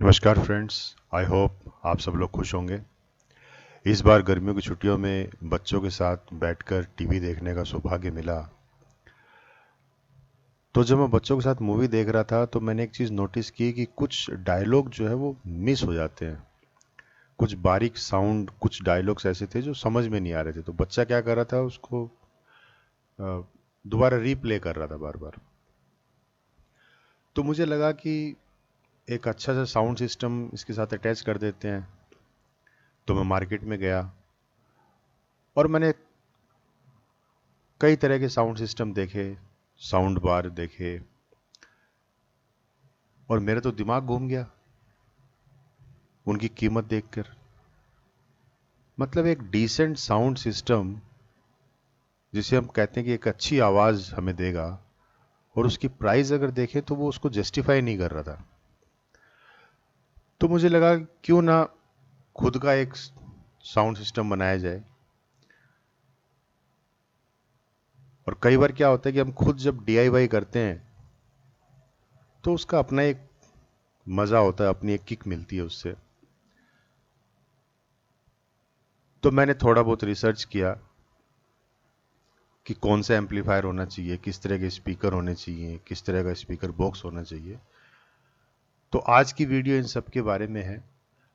नमस्कार friends. I hope आप सब लोग खुश होंगे। इस बार गर्मियों की छुट्टियों में बच्चों के साथ बैठकर टीवी देखने का सौभाग्य मिला। तो जब मैं बच्चों के साथ मूवी देख रहा था तो मैंने एक चीज़ नोटिस की कि कुछ डायलॉग जो है वो मिस हो जाते हैं। कुछ बारीक साउंड, कुछ डायलॉग्स ऐसे थे जो समझ में नहीं आ रहे थे, तो बच्चा क्या कर रहा था, उसको दोबारा रीप्ले कर रहा था बार बार। तो मुझे लगा कि एक अच्छा सा साउंड सिस्टम इसके साथ अटैच कर देते हैं। तो मैं मार्केट में गया और मैंने कई तरह के साउंड सिस्टम देखे, साउंड बार देखे, और मेरा तो दिमाग घूम गया उनकी कीमत देखकर। मतलब एक डिसेंट साउंड सिस्टम जिसे हम कहते हैं कि एक अच्छी आवाज़ हमें देगा, और उसकी प्राइस अगर देखें तो वो उसको जस्टिफाई नहीं कर रहा था। तो मुझे लगा क्यों ना खुद का एक साउंड सिस्टम बनाया जाए। और कई बार क्या होता है कि हम खुद जब डीआईवाई करते हैं तो उसका अपना एक मज़ा होता है, अपनी एक किक मिलती है उससे। तो मैंने थोड़ा बहुत रिसर्च किया कि कौन सा एम्पलीफायर होना चाहिए, किस तरह के स्पीकर होने चाहिए, किस तरह का स्पीकर बॉक्स होना चाहिए। तो आज की वीडियो इन सब के बारे में है।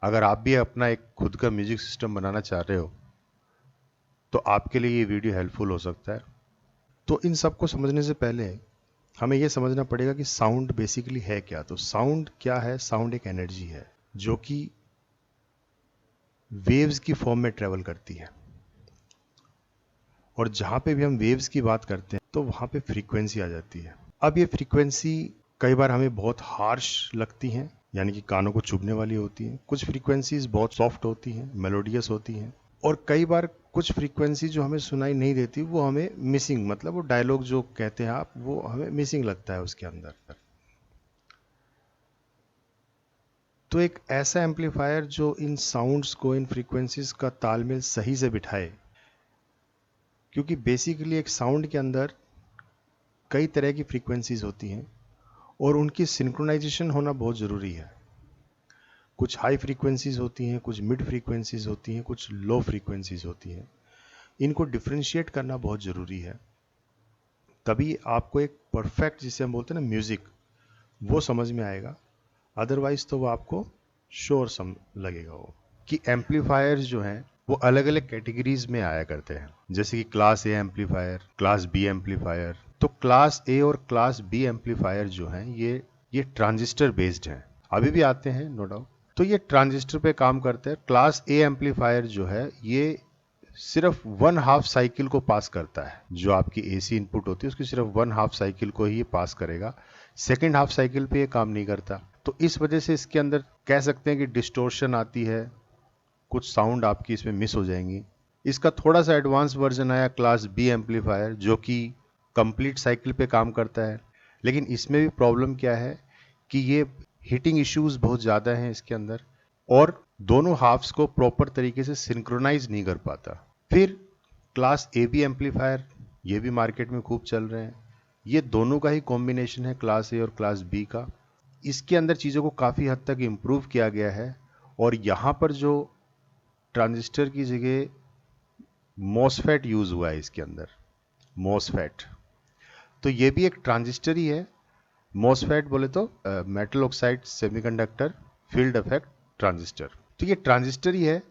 अगर आप भी अपना एक खुद का म्यूजिक सिस्टम बनाना चाह रहे हो तो आपके लिए ये वीडियो हेल्पफुल हो सकता है। तो इन सब को समझने से पहले हमें ये समझना पड़ेगा कि साउंड बेसिकली है क्या। तो साउंड क्या है? साउंड एक एनर्जी है जो कि वेव्स की फॉर्म में ट्रेवल करती है। और जहाँ पे भी हम वेव्स की बात करते हैं तो वहाँ पे फ्रीक्वेंसी आ जाती है। अब ये फ्रीक्वेंसी कई बार हमें बहुत हार्श लगती हैं, यानी कि कानों को चुभने वाली होती हैं। कुछ फ्रीक्वेंसीज बहुत सॉफ्ट होती हैं, मेलोडियस होती हैं। और कई बार कुछ फ्रीक्वेंसी जो हमें सुनाई नहीं देती वो हमें मिसिंग, मतलब वो डायलॉग जो कहते हैं आप, वो हमें मिसिंग लगता है उसके अंदर। तो एक ऐसा एम्पलीफायर जो इन साउंड्स को, इन फ्रीक्वेंसीज का तालमेल सही से बिठाए, क्योंकि बेसिकली एक साउंड के अंदर कई तरह की फ्रीक्वेंसीज होती हैं और उनकी सिंक्रोनाइजेशन होना बहुत ज़रूरी है। कुछ हाई फ्रीक्वेंसीज होती हैं, कुछ मिड फ्रीक्वेंसीज होती हैं, कुछ लो फ्रीक्वेंसीज होती हैं। इनको डिफ्रेंशिएट करना बहुत ज़रूरी है, तभी आपको एक परफेक्ट, जिसे हम बोलते हैं ना म्यूज़िक, वो समझ में आएगा। अदरवाइज तो वो आपको शोर सम लगेगा। वो कि एम्पलीफायर्स जो हैं वो अलग अलग कैटेगरीज में आया करते हैं, जैसे कि class A amplifier, class B amplifier. तो क्लास ए और क्लास बी एम्पलीफायर जो हैं ये ट्रांजिस्टर बेस्ड हैं। अभी भी आते हैं, नो डाउट। तो ये ट्रांजिस्टर पे काम करते हैं। क्लास ए एम्पलीफायर जो है ये सिर्फ 1/2 साइकिल को पास करता है। जो आपकी एसी इनपुट होती है उसकी सिर्फ 1/2 साइकिल को ही ये पास करेगा, सेकेंड हाफ साइकिल पे ये काम नहीं करता। तो इस वजह से इसके अंदर कह सकते हैं कि डिस्टोर्शन आती है, कुछ साउंड आपकी इसमें मिस हो जाएंगी। इसका थोड़ा सा एडवांस वर्जन आया क्लास बी एम्पलीफायर, जो कि कंप्लीट साइकिल पे काम करता है। लेकिन इसमें भी प्रॉब्लम क्या है कि ये हीटिंग इश्यूज बहुत ज़्यादा हैं इसके अंदर, और दोनों हाफ्स को प्रॉपर तरीके से सिंक्रोनाइज नहीं कर पाता। फिर क्लास ए बी एम्पलीफायर, ये भी मार्केट में खूब चल रहे हैं। ये दोनों का ही कॉम्बिनेशन है, क्लास ए और क्लास बी का। इसके अंदर चीज़ों को काफ़ी हद तक इम्प्रूव किया गया है, और यहाँ पर जो ट्रांजिस्टर की जगह मॉसफेट यूज़ हुआ है इसके अंदर। मॉसफेट, तो ये भी एक ट्रांजिस्टर ही है। मॉसफेट बोले तो metal oxide semiconductor field effect transistor. तो ये ट्रांजिस्टर ही है,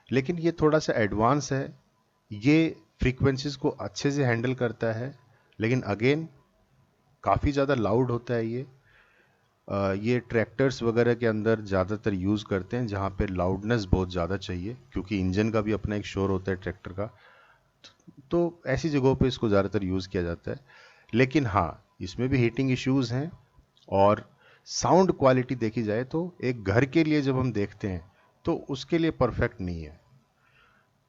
लेकिन ये थोड़ा सा एडवांस है। ये फ्रीक्वेंसीज को अच्छे से हैंडल करता है, लेकिन अगेन काफ़ी ज़्यादा लाउड होता है ये। ये ट्रैक्टर्स वगैरह के अंदर ज़्यादातर यूज़ करते हैं, जहाँ पे लाउडनेस बहुत ज़्यादा चाहिए, क्योंकि इंजन का भी अपना एक शोर होता है ट्रैक्टर का। तो ऐसी जगहों पे इसको ज़्यादातर यूज़ किया जाता है। लेकिन हाँ, इसमें भी हीटिंग इश्यूज़ हैं। और साउंड क्वालिटी देखी जाए तो एक घर के लिए जब हम देखते हैं तो उसके लिए परफेक्ट नहीं है।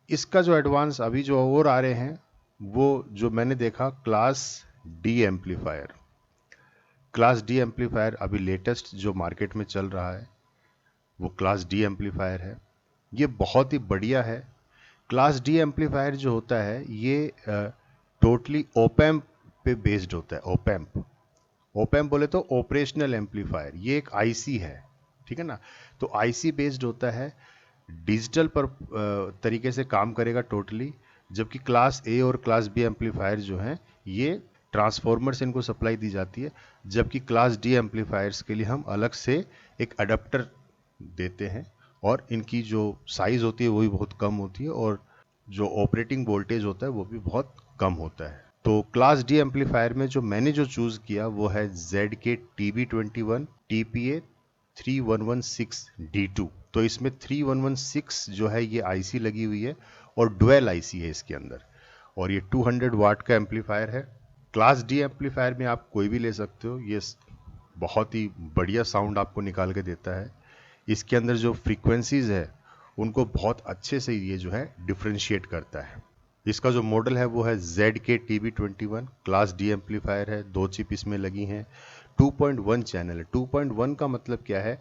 इसका जो एडवांस अभी जो और आ रहे हैं, वो जो मैंने देखा, class D amplifier. Class D amplifier अभी लेटेस्ट जो मार्केट में चल रहा है वो क्लास डी एम्पलीफायर है। ये बहुत ही बढ़िया है। क्लास डी एम्पलीफायर जो होता है ये टोटली ओपैम्प पे बेस्ड होता है। ओपैम्प, ओपैम्प बोले तो ऑपरेशनल एम्पलीफायर, ये एक आईसी है। ठीक है ना। तो आईसी बेस्ड होता है, डिजिटल पर तरीके से काम करेगा टोटली, जबकि क्लास ए और क्लास बी एम्पलीफायर जो हैं ये ट्रांसफॉर्मर से इनको सप्लाई दी जाती है, जबकि क्लास डी एम्पलीफायर्स के लिए हम अलग से एक अडेप्टर देते हैं और इनकी जो साइज होती है वो भी बहुत कम होती है और जो ऑपरेटिंग वोल्टेज होता है वो भी बहुत कम होता है। तो क्लास डी एम्पलीफायर में जो मैंने जो चूज किया वो है ZK TB21 TPA 3116D2। तो इसमें 3116 जो है ये आईसी लगी हुई है और डुअल आईसी है इसके अंदर, और ये 200 वाट का एम्पलीफायर है। क्लास डी एम्पलीफायर में आप कोई भी ले सकते हो, ये बहुत ही बढ़िया साउंड आपको निकाल के देता है। इसके अंदर जो फ्रीक्वेंसीज है उनको बहुत अच्छे से ये जो है डिफ्रेंशिएट करता है। इसका जो मॉडल है वो है ZK TB21, class D amplifier है, 2 चिप इसमें लगी हैं, 2.1 चैनल है। 2.1 का मतलब क्या है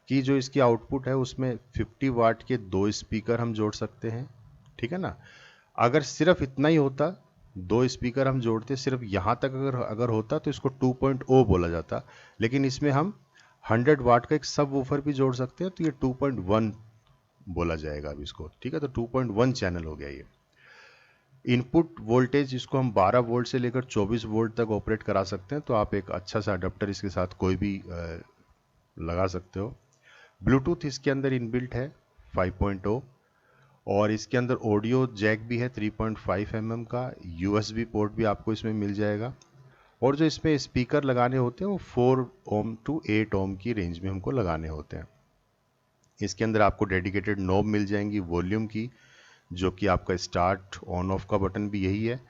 कि जो इसकी आउटपुट है उसमें 50 वाट के 2 स्पीकर हम जोड़ सकते हैं, ठीक है ना। अगर सिर्फ इतना ही होता, 2 स्पीकर हम जोड़ते सिर्फ यहाँ तक अगर होता तो इसको 2.0 बोला जाता, लेकिन इसमें हम 100 वाट का एक सब वूफर भी जोड़ सकते हैं तो ये 2.1 बोला जाएगा अब इसको, ठीक है। तो 2.1 चैनल हो गया ये। इनपुट वोल्टेज इसको हम 12 वोल्ट से लेकर 24 वोल्ट तक ऑपरेट करा सकते हैं, तो आप एक अच्छा सा अडेप्टर इसके साथ कोई भी लगा सकते हो। ब्लूटूथ इसके अंदर इनबिल्ट है 5.0 और इसके अंदर ऑडियो जैक भी है 3.5 mm का, USB पोर्ट भी आपको इसमें मिल जाएगा, और जो इसमें स्पीकर लगाने होते हैं वो 4 ओम टू 8 ओम की रेंज में हमको लगाने होते हैं। इसके अंदर आपको डेडिकेटेड नॉब मिल जाएंगी वॉल्यूम की, जो कि आपका स्टार्ट ऑन ऑफ का बटन भी यही है,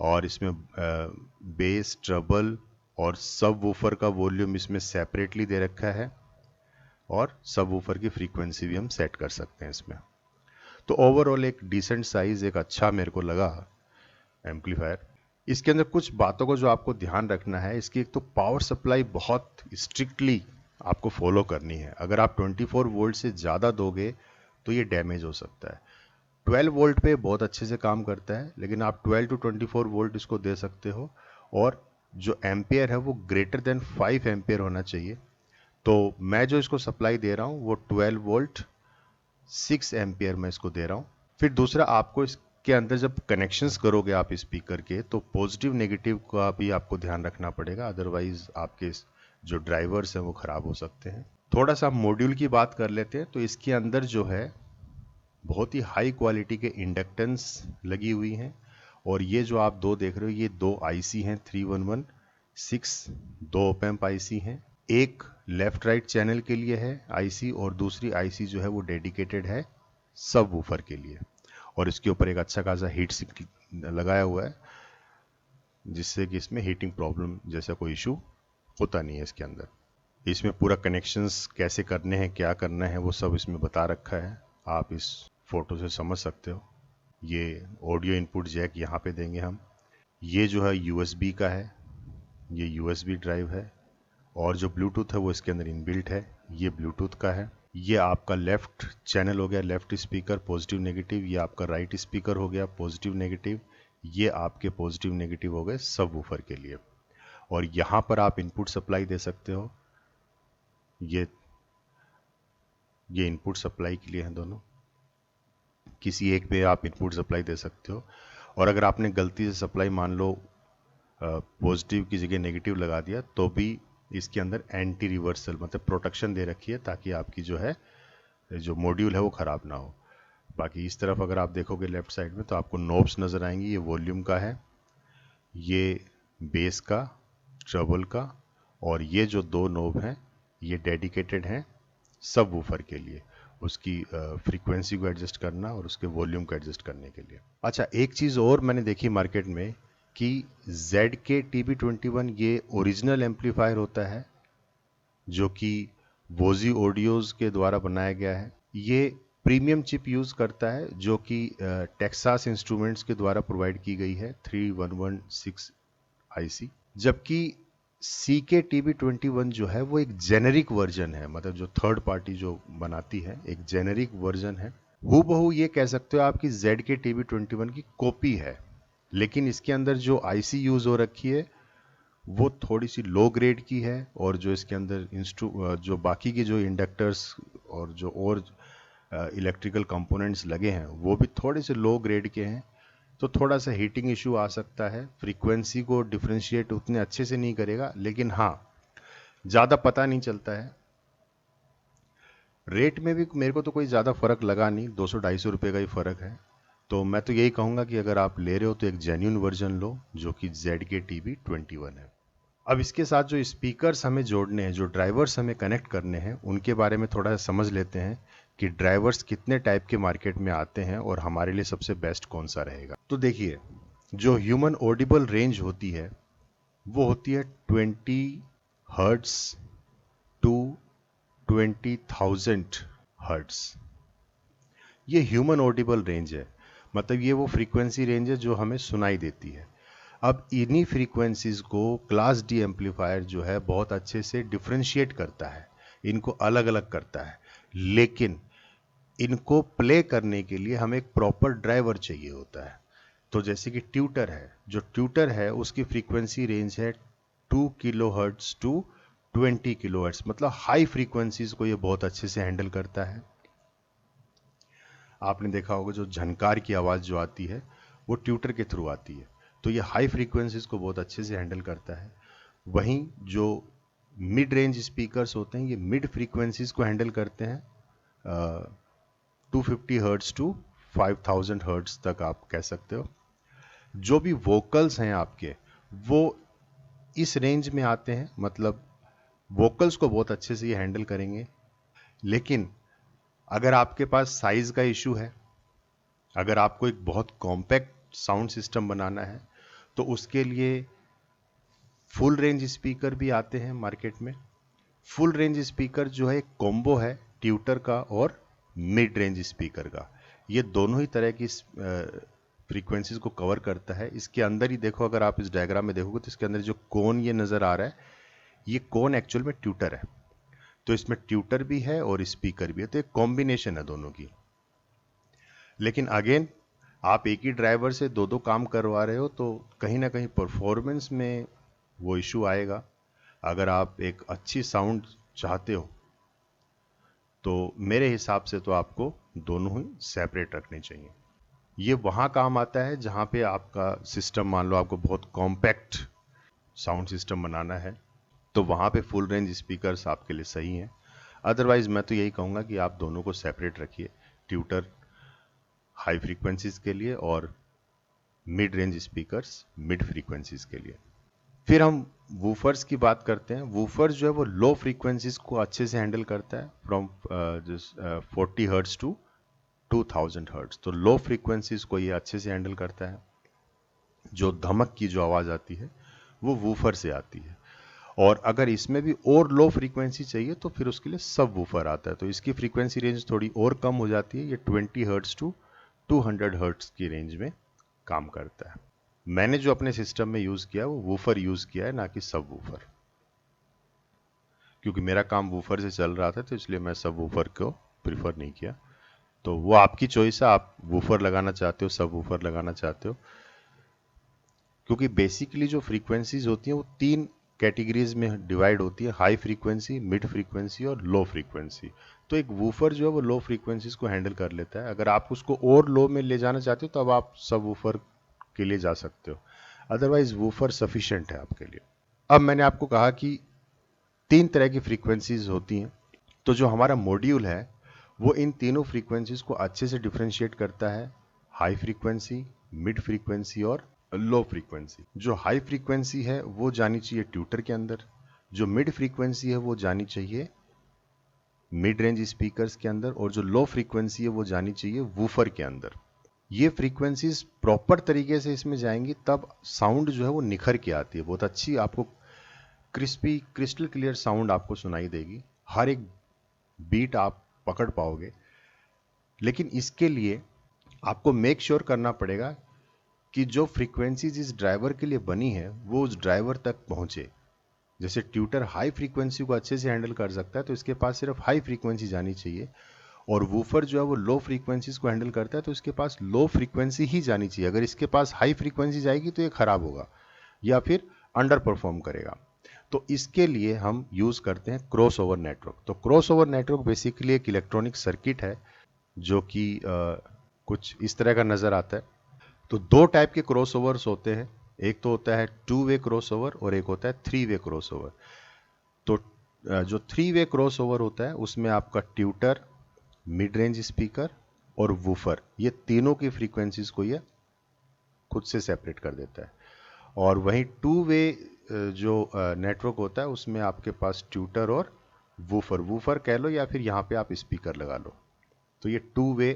और इसमें बेस, ट्रबल और सब वूफर का वॉल्यूम इसमें सेपरेटली दे रखा है, और सब वूफर की फ्रीक्वेंसी भी हम सेट कर सकते हैं इसमें। तो ओवरऑल एक डिसेंट साइज, एक अच्छा मेरे को लगा एम्पलीफायर। इसके अंदर कुछ बातों को जो आपको ध्यान रखना है, इसकी एक तो पावर सप्लाई बहुत स्ट्रिक्टली आपको फॉलो करनी है। अगर आप 24 वोल्ट से ज़्यादा दोगे तो ये डैमेज हो सकता है। 12 वोल्ट पे बहुत अच्छे से काम करता है, लेकिन आप 12 टू 24 वोल्ट इसको दे सकते हो, और जो एम्पियर है वो ग्रेटर देन 5 एम्पियर होना चाहिए। तो मैं जो इसको सप्लाई दे रहा हूँ वो 12 वोल्ट 6 एम्पियर मैं इसको दे रहा हूँ। फिर दूसरा, आपको इसके अंदर जब कनेक्शंस करोगे आप स्पीकर के, तो पॉजिटिव नेगेटिव का भी आपको ध्यान रखना पड़ेगा, अदरवाइज आपके जो ड्राइवर्स हैं वो ख़राब हो सकते हैं। थोड़ा सा मॉड्यूल की बात कर लेते हैं। तो इसके अंदर जो है बहुत ही हाई क्वालिटी के इंडक्टेंस लगी हुई हैं, और ये जो आप दो देख रहे हो ये 2 आईसी हैं 3116, 2 ऑप एम्प आईसी हैं। एक लेफ्ट राइट चैनल के लिए है आईसी, और दूसरी आईसी जो है वो डेडिकेटेड है सब वूफर के लिए, और इसके ऊपर एक अच्छा खासा हीट सिंक लगाया हुआ है, जिससे कि इसमें हीटिंग प्रॉब्लम जैसा कोई इशू होता नहीं है इसके अंदर। इसमें पूरा कनेक्शंस कैसे करने हैं, क्या करना है, वो सब इसमें बता रखा है, आप इस फोटो से समझ सकते हो। ये ऑडियो इनपुट जैक यहाँ पे देंगे हम। ये जो है USB का है, ये USB ड्राइव है, और जो ब्लूटूथ है वो इसके अंदर इनबिल्ट है, ये ब्लूटूथ का है। ये आपका लेफ्ट चैनल हो गया, लेफ्ट स्पीकर पॉजिटिव नेगेटिव, ये आपका राइट स्पीकर हो गया पॉजिटिव नेगेटिव, ये आपके पॉजिटिव नेगेटिव हो गए सब वूफर के लिए। और यहाँ पर आप इनपुट सप्लाई दे सकते हो, ये इनपुट सप्लाई के लिए हैं दोनों, किसी एक पे आप इनपुट सप्लाई दे सकते हो। और अगर आपने गलती से सप्लाई मान लो पॉजिटिव की जगह नेगेटिव लगा दिया, तो भी इसके अंदर एंटी रिवर्सल मतलब प्रोटेक्शन दे रखी है, ताकि आपकी जो है जो मॉड्यूल है वो ख़राब ना हो। बाकी इस तरफ अगर आप देखोगे लेफ्ट साइड में तो आपको नोब्स नज़र आएंगी, ये वॉल्यूम का है, ये बेस का, ट्रबल का, और ये जो 2 नोब हैं ये डेडिकेटेड हैं सब वूफर के लिए, उसकी फ्रीक्वेंसी को एडजस्ट करना और उसके वॉल्यूम को एडजस्ट करने के लिए। अच्छा, एक चीज़ और मैंने देखी मार्केट में कि ZK TB21 ये ओरिजिनल एम्पलीफायर होता है, जो कि वोजी ऑडियोज के द्वारा बनाया गया है। ये प्रीमियम चिप यूज़ करता है, जो कि टेक्सास इंस्ट्रूमेंट्स के द्वारा प्रोवाइड की गई है 3116 IC, जबकि CK TB21 जो है वो एक जेनेरिक वर्जन है, मतलब जो थर्ड पार्टी जो बनाती है एक जेनेरिक वर्जन है। हूबहू ये कह सकते हो आपकी ZK TB21 की कॉपी है, लेकिन इसके अंदर जो IC यूज़ हो रखी है वो थोड़ी सी लो ग्रेड की है, और जो इसके अंदर जो बाकी के जो इंडक्टर्स और जो और इलेक्ट्रिकल कंपोनेंट्स लगे हैं वो भी थोड़े से लो ग्रेड के हैं। तो थोड़ा सा हीटिंग इशू आ सकता है, फ्रीक्वेंसी को डिफ्रेंशिएट उतने अच्छे से नहीं करेगा, लेकिन हाँ ज़्यादा पता नहीं चलता है। रेट में भी मेरे को तो कोई ज़्यादा फ़र्क लगा नहीं, 200-250 रुपये का ही फ़र्क है। तो मैं तो यही कहूँगा कि अगर आप ले रहे हो तो एक जेन्युइन वर्जन लो, जो कि ZK-TB21 है। अब इसके साथ जो स्पीकर्स हमें जोड़ने हैं, जो ड्राइवर्स हमें कनेक्ट करने हैं, उनके बारे में थोड़ा समझ लेते हैं कि ड्राइवर्स कितने टाइप के मार्केट में आते हैं और हमारे लिए सबसे बेस्ट कौन सा रहेगा। तो देखिए, जो ह्यूमन ऑडिबल रेंज होती है वो होती है 20 हर्ट्स टू 20,000 हर्ट्स। ये ह्यूमन ऑडिबल रेंज है, मतलब ये वो फ्रीक्वेंसी रेंज है जो हमें सुनाई देती है। अब इन्हीं फ्रीक्वेंसीज को क्लास डी एम्पलीफायर जो है बहुत अच्छे से डिफ्रेंशिएट करता है, इनको अलग अलग करता है, लेकिन इनको प्ले करने के लिए हमें एक प्रॉपर ड्राइवर चाहिए होता है। तो जैसे कि ट्यूटर है, जो ट्यूटर है उसकी फ्रीक्वेंसी रेंज है 2 किलोहर्ट्ज टू 20 किलोहर्ट्ज, मतलब हाई फ्रीक्वेंसीज को ये बहुत अच्छे से हैंडल करता है। आपने देखा होगा जो झनकार की आवाज़ जो आती है वो ट्यूटर के थ्रू आती है, तो ये हाई फ्रीक्वेंसीज को बहुत अच्छे से हैंडल करता है। वहीं जो मिड रेंज स्पीकर्स होते हैं ये मिड फ्रीक्वेंसीज को हैंडल करते हैं, 250 हर्ट्ज टू 5000 हर्ट्ज तक आप कह सकते हो। जो भी वोकल्स हैं आपके वो इस रेंज में आते हैं, मतलब वोकल्स को बहुत अच्छे से ये हैंडल करेंगे। लेकिन अगर आपके पास साइज का इशू है, अगर आपको एक बहुत कॉम्पैक्ट साउंड सिस्टम बनाना है, तो उसके लिए फुल रेंज स्पीकर भी आते हैं मार्केट में। फुल रेंज स्पीकर जो है एक कॉम्बो है ट्यूटर का और मिड रेंज स्पीकर का। ये दोनों ही तरह की फ्रीक्वेंसीज को कवर करता है। इसके अंदर ही देखो, अगर आप इस डायग्राम में देखोगे तो इसके अंदर जो कोन ये नज़र आ रहा है, ये कोन एक्चुअल में ट्यूटर है। तो इसमें ट्यूटर भी है और स्पीकर भी है, तो एक कॉम्बिनेशन है दोनों की। लेकिन अगेन, आप एक ही ड्राइवर से दो दो काम करवा रहे हो तो कहीं ना कहीं परफॉर्मेंस में वो इशू आएगा। अगर आप एक अच्छी साउंड चाहते हो तो मेरे हिसाब से तो आपको दोनों ही सेपरेट रखने चाहिए। ये वहाँ काम आता है जहाँ पे आपका सिस्टम, मान लो आपको बहुत कॉम्पैक्ट साउंड सिस्टम बनाना है, तो वहाँ पे फुल रेंज स्पीकर्स आपके लिए सही हैं। अदरवाइज मैं तो यही कहूँगा कि आप दोनों को सेपरेट रखिए, ट्यूटर हाई फ्रीक्वेंसीज के लिए और mid range speakers mid frequencies के लिए। फिर हम वूफर्स की बात करते हैं। वूफर जो है वो लो फ्रीक्वेंसीज को अच्छे से हैंडल करता है, फ्रॉम 40 हर्ट्ज टू 2000 हर्ट्ज। तो लो फ्रीक्वेंसीज को ये अच्छे से हैंडल करता है। जो धमक की जो आवाज़ आती है वो वूफर से आती है, और अगर इसमें भी और लो फ्रीक्वेंसी चाहिए तो फिर उसके लिए सब वूफर आता है। तो इसकी फ्रीक्वेंसी रेंज थोड़ी और कम हो जाती है, ये 20 हर्ट्ज टू 200 हर्ट्ज की रेंज में काम करता है। मैंने जो अपने सिस्टम में यूज़ किया वो वूफर यूज़ किया है, ना कि सब वूफर, क्योंकि मेरा काम वूफर से चल रहा था, तो इसलिए मैं सब वूफर को प्रिफर नहीं किया। तो वो आपकी चॉइस है, आप वूफर लगाना चाहते हो सब वूफर लगाना चाहते हो। क्योंकि बेसिकली जो फ्रीक्वेंसीज होती हैं वो 3 कैटेगरीज में डिवाइड होती है, हाई फ्रीक्वेंसी, मिड फ्रीक्वेंसी और लो फ्रीक्वेंसी। तो एक वूफर जो है वो लो फ्रीक्वेंसीज को हैंडल कर लेता है। अगर आप उसको और लो में ले जाना चाहते हो तो अब आप सब वूफर के लिए जा सकते हो, अदरवाइज वूफर सफिशिएंट है आपके लिए। अब मैंने आपको कहा कि 3 तरह की फ्रीक्वेंसीज होती हैं, तो जो हमारा मॉड्यूल है वो इन तीनों फ्रीक्वेंसीज को अच्छे से डिफरेंशिएट करता है, हाई फ्रीक्वेंसी, मिड फ्रीक्वेंसी और लो फ्रीक्वेंसी। जो हाई फ्रीक्वेंसी है वो जानी चाहिए ट्यूटर के अंदर, जो मिड फ्रीक्वेंसी है वो जानी चाहिए मिड रेंज स्पीकर्स के अंदर, और जो लो फ्रीक्वेंसी है वो जानी चाहिए वूफर के अंदर। ये फ्रीक्वेंसीज प्रॉपर तरीके से इसमें जाएंगी तब साउंड जो है वो निखर के आती है, बहुत अच्छी आपको क्रिस्पी क्रिस्टल क्लियर साउंड आपको सुनाई देगी, हर एक बीट आप पकड़ पाओगे। लेकिन इसके लिए आपको मेक श्योर करना पड़ेगा कि जो फ्रीक्वेंसीज इस ड्राइवर के लिए बनी है वो उस ड्राइवर तक पहुंचे। जैसे ट्यूटर हाई फ्रीक्वेंसी को अच्छे से हैंडल कर सकता है तो इसके पास सिर्फ हाई फ्रीक्वेंसी जानी चाहिए, और वूफर जो है वो लो फ्रीक्वेंसीज को हैंडल करता है तो इसके पास लो फ्रीक्वेंसी ही जानी चाहिए। अगर इसके पास हाई फ्रीक्वेंसी जाएगी तो ये खराब होगा, या फिर अंडर परफॉर्म करेगा। तो इसके लिए हम यूज़ करते हैं क्रॉस ओवर नेटवर्क। तो क्रॉस ओवर नेटवर्क बेसिकली एक इलेक्ट्रॉनिक सर्किट है जो कि कुछ इस तरह का नज़र आता है। तो दो टाइप के क्रॉस ओवर्स होते हैं, एक तो होता है 2 वे क्रॉस ओवर और एक होता है 3 वे क्रॉस ओवर। तो जो 3 वे क्रॉस ओवर होता है उसमें आपका ट्यूटर, मिड रेंज स्पीकर और वूफर, ये तीनों की फ्रीक्वेंसीज को ये खुद से सेपरेट कर देता है। और वहीं 2 वे जो नेटवर्क होता है उसमें आपके पास ट्यूटर और वूफर कह लो या फिर यहाँ पे आप स्पीकर लगा लो। तो ये 2 वे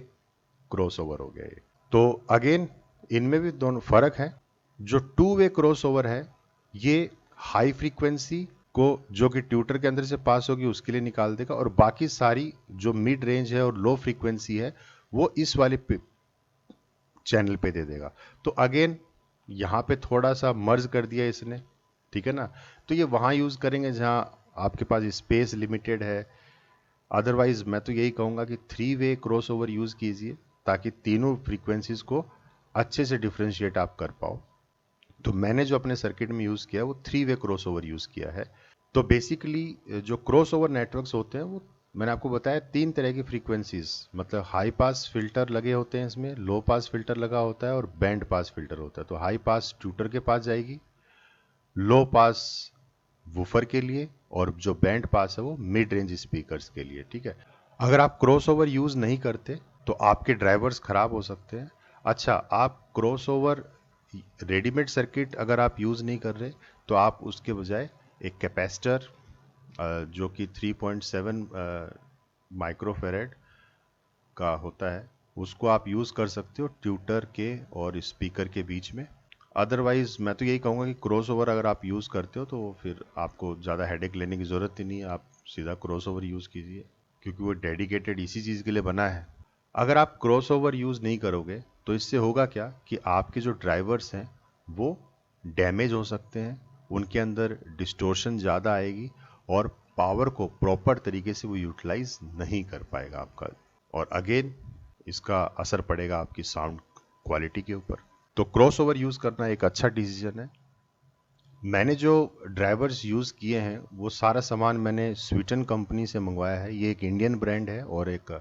क्रॉस ओवर हो गया ये। तो अगेन इनमें भी दोनों फर्क है। जो 2 वे क्रॉस ओवर है ये हाई फ्रीक्वेंसी को जो कि ट्यूटर के अंदर से पास होगी उसके लिए निकाल देगा, और बाकी सारी जो मिड रेंज है और लो फ्रीक्वेंसी है वो इस वाले चैनल पे दे देगा। तो अगेन यहाँ पे थोड़ा सा मर्ज कर दिया इसने, ठीक है ना। तो ये वहाँ यूज़ करेंगे जहाँ आपके पास स्पेस लिमिटेड है। अदरवाइज मैं तो यही कहूँगा कि 3 वे क्रॉस ओवर यूज़ कीजिए ताकि तीनों फ्रीक्वेंसीज को अच्छे से डिफ्रेंशिएट आप कर पाओ। तो मैंने जो अपने सर्किट में यूज़ किया वो 3 वे क्रॉस ओवर यूज़ किया है। तो बेसिकली जो क्रॉस ओवर नेटवर्क्स होते हैं वो मैंने आपको बताया 3 तरह की फ्रीक्वेंसीज, मतलब हाई पास फिल्टर लगे होते हैं इसमें, लो पास फिल्टर लगा होता है और बैंड पास फिल्टर होता है। तो हाई पास ट्यूटर के पास जाएगी, लो पास वूफर के लिए, और जो बैंड पास है वो मिड रेंज स्पीकर्स के लिए, ठीक है। अगर आप क्रॉस ओवर यूज़ नहीं करते तो आपके ड्राइवर्स खराब हो सकते हैं। अच्छा, आप क्रॉस ओवर रेडीमेड सर्किट अगर आप यूज़ नहीं कर रहे तो आप उसके बजाय एक कैपेसिटर जो कि 3.7 माइक्रोफेरेड का होता है उसको आप यूज़ कर सकते हो ट्यूटर के और स्पीकर के बीच में। अदरवाइज़ मैं तो यही कहूँगा कि क्रॉस ओवर अगर आप यूज़ करते हो तो फिर आपको ज़्यादा हेडेक लेने की ज़रूरत ही नहीं है, आप सीधा क्रॉस ओवर यूज़ कीजिए क्योंकि वो डेडिकेटेड इसी चीज़ के लिए बना है। अगर आप क्रॉस ओवर यूज़ नहीं करोगे तो इससे होगा क्या कि आपके जो ड्राइवर्स हैं वो डैमेज हो सकते हैं, उनके अंदर डिस्टोर्शन ज़्यादा आएगी और पावर को प्रॉपर तरीके से वो यूटिलाइज नहीं कर पाएगा आपका, और अगेन इसका असर पड़ेगा आपकी साउंड क्वालिटी के ऊपर। तो क्रॉस ओवर यूज़ करना एक अच्छा डिसीजन है। मैंने जो ड्राइवर्स यूज़ किए हैं वो सारा सामान मैंने स्वीटन कंपनी से मंगवाया है। ये एक इंडियन ब्रांड है और एक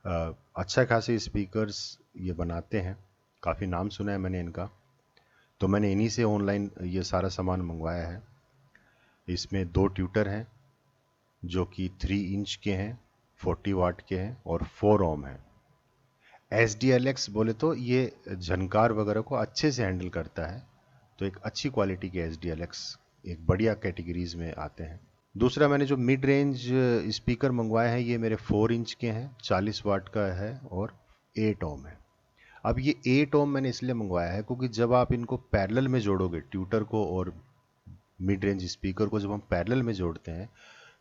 अच्छा खासे स्पीकर्स ये बनाते हैं, काफ़ी नाम सुना है मैंने इनका। तो मैंने इन्हीं से ऑनलाइन ये सारा सामान मंगवाया है। इसमें 2 ट्यूटर हैं जो कि 3 इंच के हैं, 40 वाट के हैं और 4 ओम हैं। SDLX बोले तो ये झनकार वगैरह को अच्छे से हैंडल करता है, तो एक अच्छी क्वालिटी के SDLX एक बढ़िया कैटेगरीज में आते हैं। दूसरा मैंने जो मिड रेंज स्पीकर मंगवाए हैं ये मेरे 4 इंच के हैं, 40 वाट का है और 8 ओम है। अब ये 8 ओम मैंने इसलिए मंगवाया है क्योंकि जब आप इनको पैरेलल में जोड़ोगे, ट्यूटर को और मिड रेंज स्पीकर को जब हम पैरेलल में जोड़ते हैं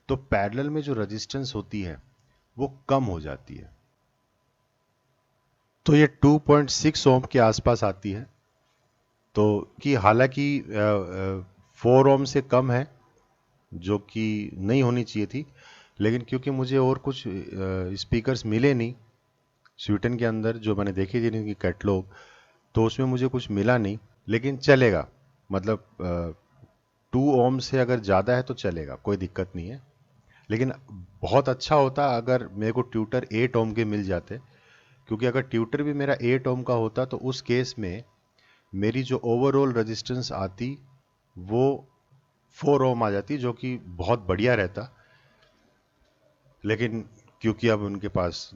तो पैरेलल में जो रेजिस्टेंस होती है वो कम हो जाती है। तो ये 2.6 ओम के आसपास आती है, तो कि हालांकि 4 ओम से कम है जो कि नहीं होनी चाहिए थी, लेकिन क्योंकि मुझे और कुछ स्पीकर्स मिले नहीं स्वीडन के अंदर जो मैंने देखी थी इनकी कैटलॉग, तो उसमें मुझे कुछ मिला नहीं, लेकिन चलेगा। मतलब 2 ओम से अगर ज़्यादा है तो चलेगा, कोई दिक्कत नहीं है। लेकिन बहुत अच्छा होता अगर मेरे को ट्यूटर 8 ओम के मिल जाते, क्योंकि अगर ट्यूटर भी मेरा 8 ओम का होता तो उस केस में मेरी जो ओवरऑल रेजिस्टेंस आती वो 4 ओम आ जाती, जो कि बहुत बढ़िया रहता। लेकिन क्योंकि अब उनके पास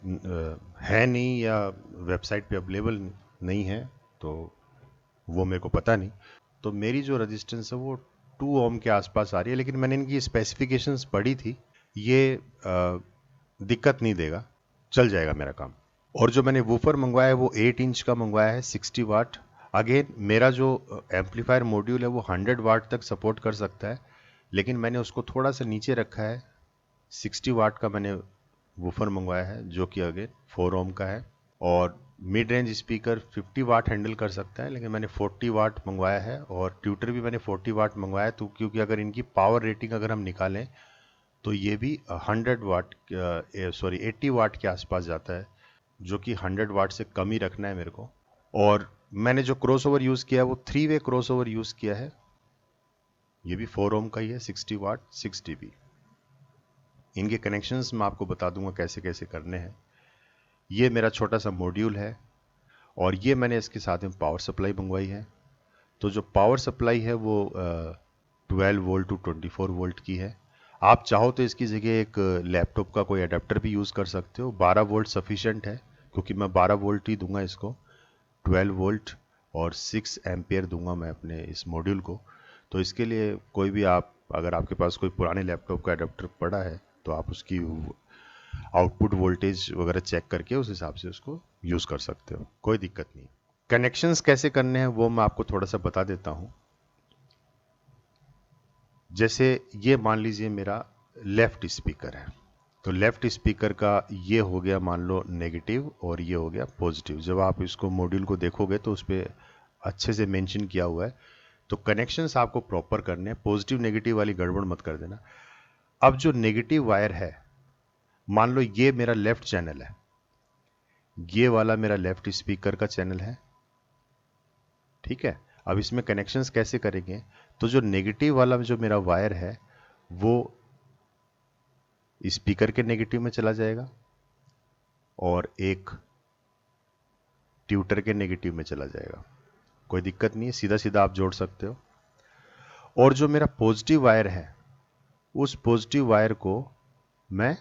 है नहीं या वेबसाइट पे अवेलेबल नहीं है तो वो मेरे को पता नहीं, तो मेरी जो रेजिस्टेंस है वो 2 ओम के आसपास आ रही है। लेकिन मैंने इनकी स्पेसिफिकेशंस पढ़ी थी, ये दिक्कत नहीं देगा, चल जाएगा मेरा काम। और जो मैंने वूफर मंगवाया है वो 8 इंच का मंगवाया है, 60 वाट। अगेन मेरा जो एम्पलीफायर मॉड्यूल है वो 100 वाट तक सपोर्ट कर सकता है, लेकिन मैंने उसको थोड़ा सा नीचे रखा है। 60 वाट का मैंने वूफर मंगवाया है जो कि अगेन 4 ओम का है, और मिड रेंज स्पीकर 50 वाट हैंडल कर सकता है, लेकिन मैंने 40 वाट मंगवाया है। और ट्यूटर भी मैंने 40 वाट मंगवाया है, तो क्योंकि अगर इनकी पावर रेटिंग अगर हम निकालें तो ये भी 100 वाट 80 वाट के आसपास जाता है, जो कि 100 वाट से कम ही रखना है मेरे को। और मैंने जो क्रॉस ओवर यूज़ किया है वो 3 वे क्रॉस ओवर यूज़ किया है। ये भी 4 ओम का ही है, 60 वाट 6 dB। इनके कनेक्शंस मैं आपको बता दूंगा कैसे कैसे करने हैं। ये मेरा छोटा सा मॉड्यूल है और ये मैंने इसके साथ में पावर सप्लाई मंगवाई है। तो जो पावर सप्लाई है वो 12 वोल्ट टू 24 वोल्ट की है। आप चाहो तो इसकी जगह एक लैपटॉप का कोई अडेप्टर भी यूज़ कर सकते हो। 12 वोल्ट सफिशेंट है, क्योंकि मैं 12 वोल्ट ही दूंगा इसको। 12 वोल्ट और 6 एम्पियर दूंगा मैं अपने इस मॉड्यूल को। तो इसके लिए कोई भी अगर आपके पास कोई पुराने लैपटॉप का अडेप्टर पड़ा है तो आप उसकी आउटपुट वोल्टेज वगैरह चेक करके उस हिसाब से उसको यूज़ कर सकते हो, कोई दिक्कत नहीं। कनेक्शंस कैसे करने हैं वो मैं आपको थोड़ा सा बता देता हूं। जैसे ये मान लीजिए मेरा लेफ्ट स्पीकर है, तो लेफ्ट स्पीकर का ये हो गया मान लो नेगेटिव और ये हो गया पॉजिटिव। जब आप इसको मॉड्यूल को देखोगे तो उस पर अच्छे से मेंशन किया हुआ है। तो कनेक्शंस आपको प्रॉपर करने हैं, पॉजिटिव नेगेटिव वाली गड़बड़ मत कर देना। अब जो नेगेटिव वायर है, मान लो ये मेरा लेफ्ट चैनल है, ये वाला मेरा लेफ्ट स्पीकर का चैनल है, ठीक है। अब इसमें कनेक्शंस कैसे करेंगे, तो जो नेगेटिव वाला जो मेरा वायर है वो स्पीकर के नेगेटिव में चला जाएगा और एक ट्यूटर के नेगेटिव में चला जाएगा, कोई दिक्कत नहीं है, सीधा सीधा आप जोड़ सकते हो। और जो मेरा पॉजिटिव वायर है उस पॉजिटिव वायर को मैं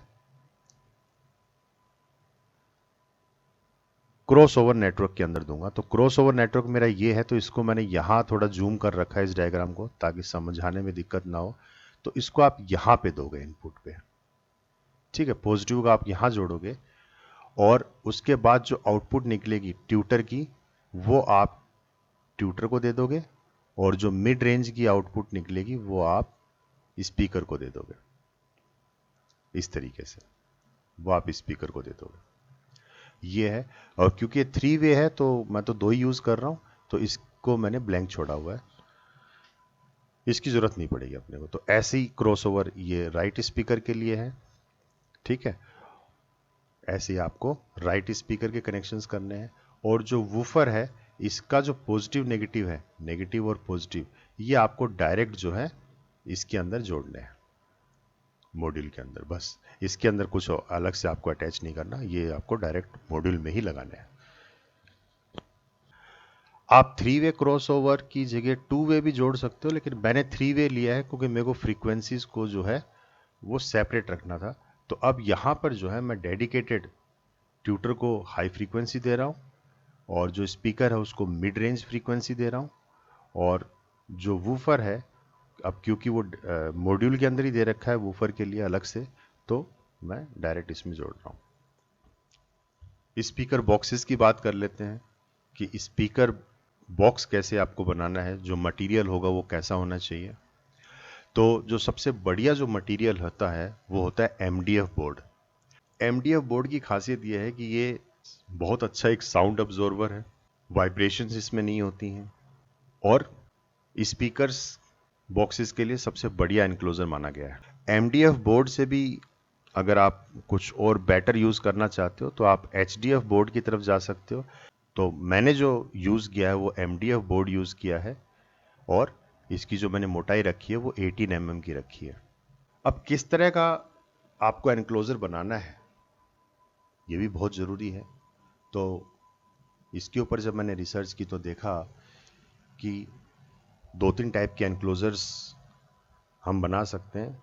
क्रॉस ओवर नेटवर्क के अंदर दूंगा। तो क्रॉस ओवर नेटवर्क मेरा ये है, तो इसको मैंने यहां थोड़ा जूम कर रखा है इस डायग्राम को, ताकि समझाने में दिक्कत ना हो। तो इसको आप यहां पे दोगे इनपुट पे, ठीक है। पॉजिटिव का आप यहां जोड़ोगे और उसके बाद जो आउटपुट निकलेगी ट्यूटर की वो आप ट्यूटर को दे दोगे, और जो मिड रेंज की आउटपुट निकलेगी वो आप स्पीकर को दे दोगे। इस तरीके से वो आप स्पीकर को दे दोगे, ये है। और क्योंकि ये 3 वे है तो मैं तो 2 ही यूज कर रहा हूं, तो इसको मैंने ब्लैंक छोड़ा हुआ है, इसकी जरूरत नहीं पड़ेगी अपने को। तो ऐसे ही क्रॉसओवर ये राइट स्पीकर के लिए है, ठीक है। ऐसे ही आपको राइट स्पीकर के कनेक्शंस करने हैं। और जो वूफर है इसका जो पॉजिटिव नेगेटिव है, नेगेटिव और पॉजिटिव, ये आपको डायरेक्ट जो है इसके अंदर जोड़ने हैं मॉड्यूल के अंदर। बस इसके अंदर कुछ अलग से आपको अटैच नहीं करना, ये आपको डायरेक्ट मॉड्यूल में ही लगाने हैं। आप 3 वे क्रॉसओवर की जगह 2 वे भी जोड़ सकते हो, लेकिन मैंने 3 वे लिया है क्योंकि मेरे को फ्रीक्वेंसीज को जो है वो सेपरेट रखना था। तो अब यहां पर जो है मैं डेडिकेटेड ट्यूटर को हाई फ्रीक्वेंसी दे रहा हूं और जो स्पीकर है उसको मिड रेंज फ्रीक्वेंसी दे रहा हूं, और जो वूफर है, अब क्योंकि वो मॉड्यूल के अंदर ही दे रखा है वूफर के लिए अलग से, तो मैं डायरेक्ट इसमें जोड़ रहा हूं। स्पीकर बॉक्सेस की बात कर लेते हैं कि स्पीकर बॉक्स कैसे आपको बनाना है, जो मटेरियल होगा वो कैसा होना चाहिए। तो जो सबसे बढ़िया जो मटेरियल होता है वो होता है MDF बोर्ड। MDF बोर्ड की खासियत यह है कि ये बहुत अच्छा एक साउंड अब्जॉर्बर है, वाइब्रेशंस इसमें नहीं होती हैं, और स्पीकर्स बॉक्सेस के लिए सबसे बढ़िया एनक्लोजर माना गया है। MDF बोर्ड से भी अगर आप कुछ और बेटर यूज करना चाहते हो तो आप HDF बोर्ड की तरफ जा सकते हो। तो मैंने जो यूज किया है वो MDF बोर्ड यूज किया है, और इसकी जो मैंने मोटाई रखी है वो 18 mm की रखी है। अब किस तरह का आपको एनक्लोजर बनाना है ये भी बहुत जरूरी है। तो इसके ऊपर जब मैंने रिसर्च की तो देखा कि 2-3 टाइप के एनक्लोजर्स हम बना सकते हैं।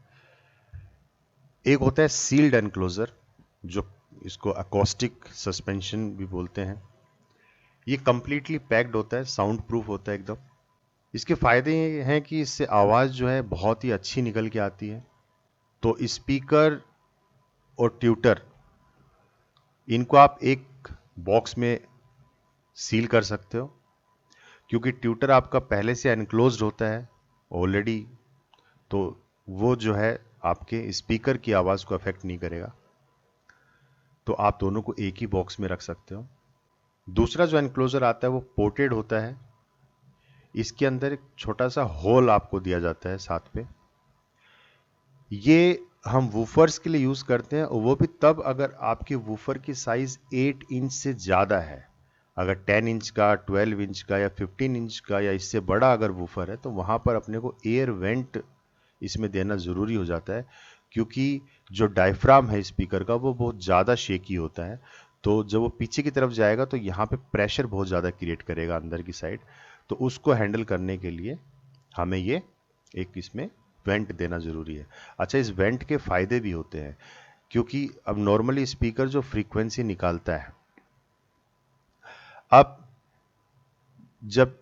एक होता है सील्ड एनक्लोजर, जो इसको अकॉस्टिक सस्पेंशन भी बोलते हैं। ये कंप्लीटली पैक्ड होता है, साउंड प्रूफ होता है एकदम। इसके फायदे ये हैं कि इससे आवाज जो है बहुत ही अच्छी निकल के आती है। तो स्पीकर और ट्यूटर इनको आप एक बॉक्स में सील कर सकते हो, क्योंकि ट्यूटर आपका पहले से एनक्लोज्ड होता है ऑलरेडी, तो वो जो है आपके स्पीकर की आवाज को अफेक्ट नहीं करेगा। तो आप दोनों को एक ही बॉक्स में रख सकते हो। दूसरा जो एनक्लोजर आता है वो पोर्टेड होता है। इसके अंदर एक छोटा सा होल आपको दिया जाता है साथ में। ये हम वूफर्स के लिए यूज करते हैं, और वो भी तब अगर आपके वूफर की साइज 8 इंच से ज्यादा है। अगर 10 इंच का, 12 इंच का या 15 इंच का या इससे बड़ा अगर वूफर है तो वहाँ पर अपने को एयर वेंट इसमें देना ज़रूरी हो जाता है, क्योंकि जो डायफ्राम है स्पीकर का वो बहुत ज़्यादा शेकी होता है। तो जब वो पीछे की तरफ जाएगा तो यहाँ पे प्रेशर बहुत ज़्यादा क्रिएट करेगा अंदर की साइड। तो उसको हैंडल करने के लिए हमें ये एक इसमें वेंट देना ज़रूरी है। अच्छा, इस वेंट के फ़ायदे भी होते हैं, क्योंकि अब नॉर्मली स्पीकर जो फ्रीक्वेंसी निकालता है, अब जब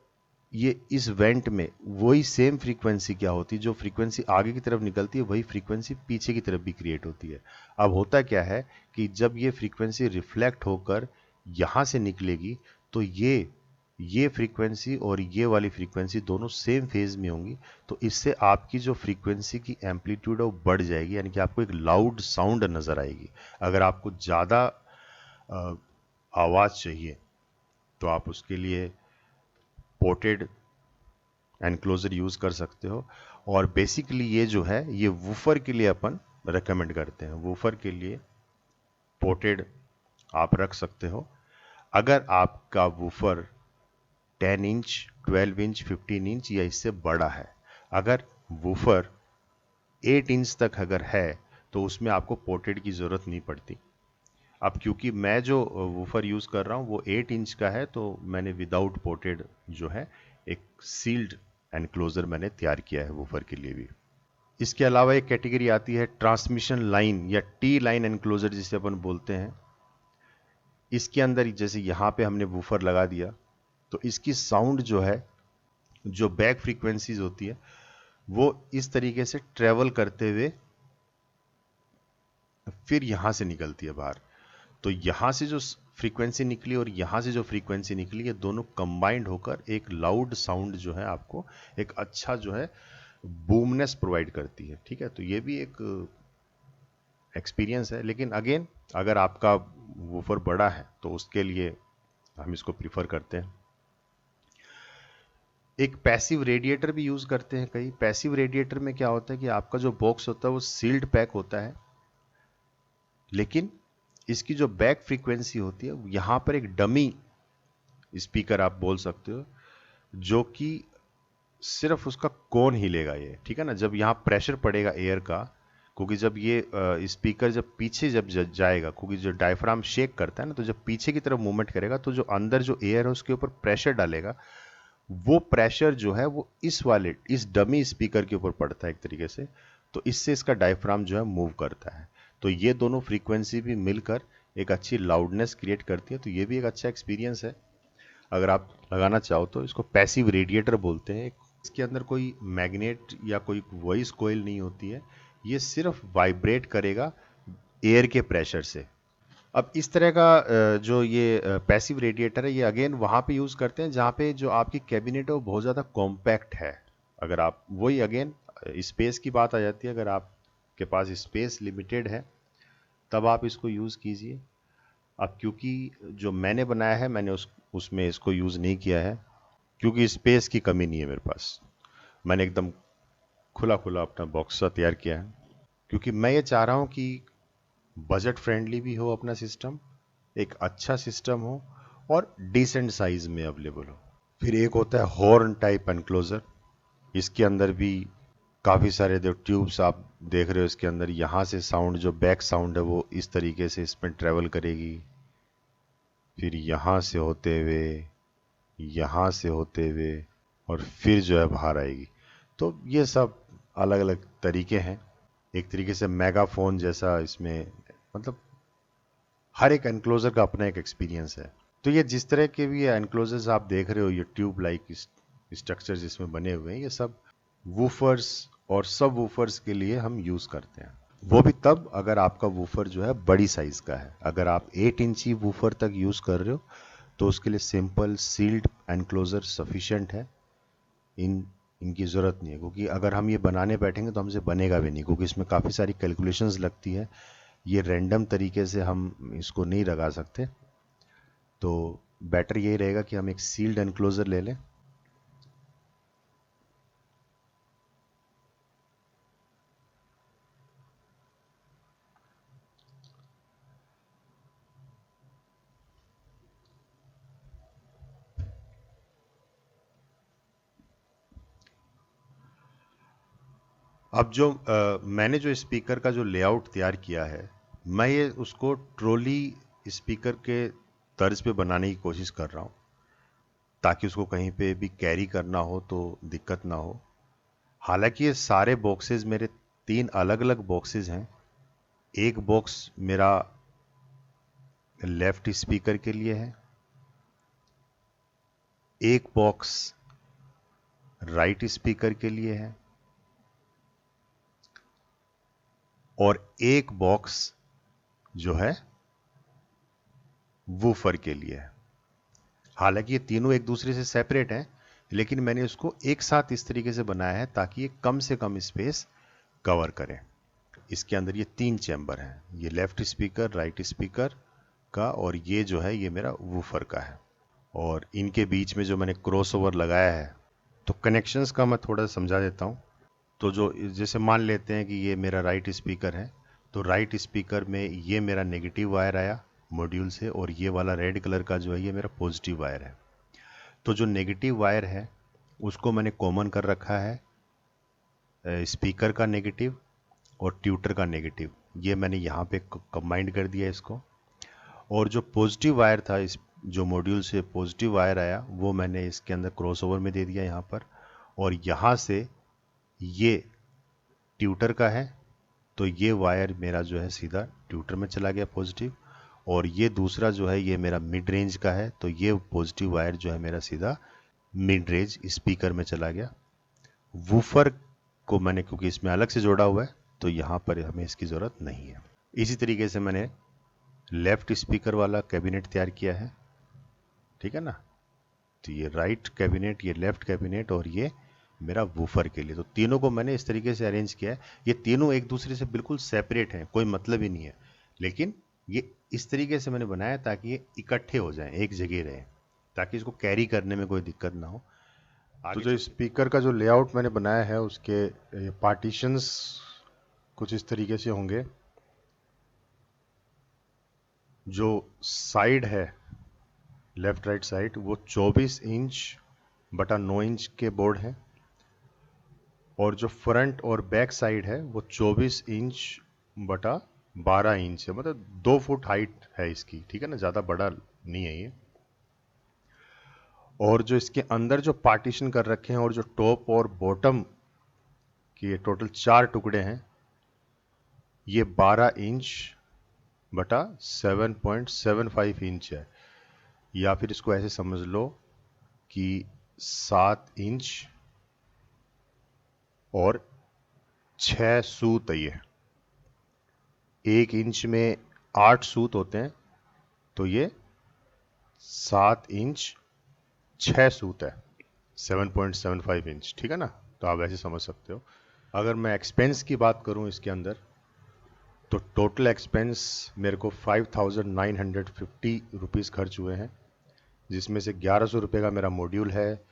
ये इस वेंट में वही सेम फ्रीक्वेंसी क्या होती है, जो फ्रीक्वेंसी आगे की तरफ निकलती है वही फ्रीक्वेंसी पीछे की तरफ भी क्रिएट होती है। अब होता क्या है कि जब ये फ्रीक्वेंसी रिफ्लेक्ट होकर यहाँ से निकलेगी तो ये फ्रीक्वेंसी और ये वाली फ्रीक्वेंसी दोनों सेम फेज में होंगी। तो इससे आपकी जो फ्रीक्वेंसी की एम्पलीट्यूड है वो बढ़ जाएगी, यानी कि आपको एक लाउड साउंड नज़र आएगी। अगर आपको ज़्यादा आवाज़ चाहिए तो आप उसके लिए पोर्टेड एनक्लोजर यूज़ कर सकते हो। और बेसिकली ये जो है ये वूफर के लिए अपन रेकमेंड करते हैं। वूफर के लिए पोर्टेड आप रख सकते हो। अगर आपका वूफर 10 इंच, 12 इंच, 15 इंच या इससे बड़ा है, अगर वूफर 8 इंच तक अगर है तो उसमें आपको पोर्टेड की ज़रूरत नहीं पड़ती। अब क्योंकि मैं जो वूफर यूज़ कर रहा हूँ वो 8 इंच का है, तो मैंने विदाउट पोर्टेड जो है एक सील्ड एनक्लोजर मैंने तैयार किया है वूफर के लिए भी। इसके अलावा एक कैटेगरी आती है ट्रांसमिशन लाइन या टी लाइन एनक्लोजर जिसे अपन बोलते हैं। इसके अंदर जैसे यहाँ पे हमने वूफर लगा दिया तो इसकी साउंड जो है, जो बैक फ्रीक्वेंसीज होती है वो इस तरीके से ट्रेवल करते हुए फिर यहाँ से निकलती है बाहर। तो यहाँ से जो फ्रीक्वेंसी निकली और यहाँ से जो फ्रीक्वेंसी निकली, ये दोनों कंबाइंड होकर एक लाउड साउंड जो है आपको एक अच्छा जो है बूमनेस प्रोवाइड करती है। ठीक है, तो ये भी एक एक्सपीरियंस है। लेकिन अगेन अगर आपका वूफर बड़ा है तो उसके लिए हम इसको प्रीफर करते हैं। एक पैसिव रेडिएटर भी यूज़ करते हैं कई। पैसिव रेडिएटर में क्या होता है कि आपका जो बॉक्स होता है वो सील्ड पैक होता है, लेकिन इसकी जो बैक फ्रीक्वेंसी होती है यहाँ पर एक डमी स्पीकर आप बोल सकते हो, जो कि सिर्फ उसका कोन हिलेगा ये। ठीक है ना, जब यहाँ प्रेशर पड़ेगा एयर का, क्योंकि जब ये स्पीकर जब पीछे जब जाएगा, क्योंकि जो डायफ्राम शेक करता है ना, तो जब पीछे की तरफ मूवमेंट करेगा तो जो अंदर जो एयर है उसके ऊपर प्रेशर डालेगा, वो प्रेशर जो है वो इस डमी स्पीकर के ऊपर पड़ता है एक तरीके से। तो इससे इसका डायफ्राम जो है मूव करता है। तो ये दोनों फ्रीक्वेंसी भी मिलकर एक अच्छी लाउडनेस क्रिएट करती है। तो ये भी एक अच्छा एक्सपीरियंस है। अगर आप लगाना चाहो तो इसको पैसिव रेडिएटर बोलते हैं। इसके अंदर कोई मैग्नेट या कोई वॉइस कोयल नहीं होती है, ये सिर्फ वाइब्रेट करेगा एयर के प्रेशर से। अब इस तरह का जो ये पैसिव रेडिएटर है, ये अगेन वहाँ पे यूज़ करते हैं जहाँ पे जो आपकी कैबिनेट है वो बहुत ज़्यादा कॉम्पैक्ट है। अगर आप वही अगेन स्पेस की बात आ जाती है, अगर आपके पास स्पेस लिमिटेड है तब आप इसको यूज़ कीजिए। अब क्योंकि जो मैंने बनाया है मैंने उसमें इसको यूज़ नहीं किया है, क्योंकि स्पेस की कमी नहीं है मेरे पास। मैंने एकदम खुला खुला अपना बॉक्स सा तैयार किया है, क्योंकि मैं ये चाह रहा हूँ कि बजट फ्रेंडली भी हो अपना सिस्टम, एक अच्छा सिस्टम हो और डिसेंट साइज में अवेलेबल हो। फिर एक होता है हॉर्न टाइप एनक्लोजर। इसके अंदर भी काफ़ी सारे जो ट्यूब्स आप देख रहे हो, इसके अंदर यहाँ से साउंड जो बैक साउंड है वो इस तरीके से इसमें ट्रेवल करेगी, फिर यहाँ से होते हुए, यहाँ से होते हुए और फिर जो है बाहर आएगी। तो ये सब अलग अलग तरीके हैं। एक तरीके से मेगाफोन जैसा इसमें, मतलब हर एक एनक्लोजर का अपना एक एक्सपीरियंस है। तो ये जिस तरह के भी एनक्लोजर्स आप देख रहे हो, ये ट्यूब लाइक स्ट्रक्चर्स इसमें बने हुए हैं, ये सब वूफर्स और सब वूफर्स के लिए हम यूज़ करते हैं। वो भी तब अगर आपका वूफर जो है बड़ी साइज़ का है। अगर आप 8 इंची वूफर तक यूज़ कर रहे हो तो उसके लिए सिंपल सील्ड एनक्लोजर सफिशिएंट है। इनकी ज़रूरत नहीं है, क्योंकि अगर हम ये बनाने बैठेंगे तो हमसे बनेगा भी नहीं, क्योंकि इसमें काफ़ी सारी कैलकुलेशंस लगती है। ये रैंडम तरीके से हम इसको नहीं लगा सकते। तो बेटर यही रहेगा कि हम एक सील्ड एनक्लोजर ले लें। अब जो मैंने जो स्पीकर का जो लेआउट तैयार किया है, मैं ये उसको ट्रॉली स्पीकर के तर्ज पे बनाने की कोशिश कर रहा हूँ, ताकि उसको कहीं पे भी कैरी करना हो तो दिक्कत ना हो। हालांकि ये सारे बॉक्सेस मेरे 3 अलग अलग बॉक्सेस हैं। एक बॉक्स मेरा लेफ्ट स्पीकर के लिए है, एक बॉक्स राइट स्पीकर के लिए है, और एक बॉक्स जो है वूफर के लिए है। हालांकि ये तीनों एक दूसरे से सेपरेट हैं, लेकिन मैंने इसको एक साथ इस तरीके से बनाया है ताकि ये कम से कम स्पेस कवर करें। इसके अंदर ये 3 चैम्बर हैं, ये लेफ्ट स्पीकर, राइट स्पीकर का, और ये जो है ये मेरा वूफर का है। और इनके बीच में जो मैंने क्रॉसओवर लगाया है, तो कनेक्शंस का मैं थोड़ा समझा देता हूँ। तो जो जैसे मान लेते हैं कि ये मेरा राइट स्पीकर है, तो राइट स्पीकर में ये मेरा नेगेटिव वायर आया मॉड्यूल से, और ये वाला रेड कलर का जो है ये मेरा पॉजिटिव वायर है। तो जो नेगेटिव वायर है उसको मैंने कॉमन कर रखा है, स्पीकर का नेगेटिव और ट्यूटर का नेगेटिव, ये मैंने यहाँ पे कंबाइंड कर दिया इसको। और जो पॉजिटिव वायर था, इस जो मॉड्यूल से पॉजिटिव वायर आया, वो मैंने इसके अंदर क्रॉसओवर में दे दिया यहाँ पर। और यहाँ से ये ट्यूटर का है, तो ये वायर मेरा जो है सीधा ट्यूटर में चला गया पॉजिटिव। और ये दूसरा जो है ये मेरा मिड रेंज का है, तो ये पॉजिटिव वायर जो है मेरा सीधा मिड रेंज स्पीकर में चला गया। वूफर को मैंने क्योंकि इसमें अलग से जोड़ा हुआ है, तो यहाँ पर हमें इसकी ज़रूरत नहीं है। इसी तरीके से मैंने लेफ्ट स्पीकर वाला कैबिनेट तैयार किया है, ठीक है ना। तो ये राइट कैबिनेट, ये लेफ्ट कैबिनेट, और ये मेरा वूफर के लिए। तो तीनों को मैंने इस तरीके से अरेंज किया है। ये तीनों एक दूसरे से बिल्कुल सेपरेट हैं, कोई मतलब ही नहीं है, लेकिन ये इस तरीके से मैंने बनाया ताकि ये इकट्ठे हो जाएं, एक जगह रहें, ताकि इसको कैरी करने में कोई दिक्कत ना हो। तो जो स्पीकर का जो लेआउट मैंने बनाया है, उसके पार्टीशंस कुछ इस तरीके से होंगे। जो साइड है, लेफ्ट राइट साइड, वो 24 इंच बटा 9 इंच के बोर्ड हैं। और जो फ्रंट और बैक साइड है वो 24 इंच बटा 12 इंच है, मतलब 2 फुट हाइट है इसकी, ठीक है ना, ज़्यादा बड़ा नहीं है ये। और जो इसके अंदर जो पार्टीशन कर रखे हैं, और जो टॉप और बॉटम के टोटल 4 टुकड़े हैं, ये 12 इंच बटा 7.75 इंच है। या फिर इसको ऐसे समझ लो कि 7 इंच और 6 सूत है ये। 1 इंच में 8 सूत होते हैं, तो ये 7 इंच 6 सूत है, 7.75 इंच, ठीक है ना। तो आप ऐसे समझ सकते हो। अगर मैं एक्सपेंस की बात करूं इसके अंदर, तो टोटल एक्सपेंस मेरे को 5,950 रुपीज़ खर्च हुए हैं, जिसमें से 1100 रुपये का मेरा मॉड्यूल है,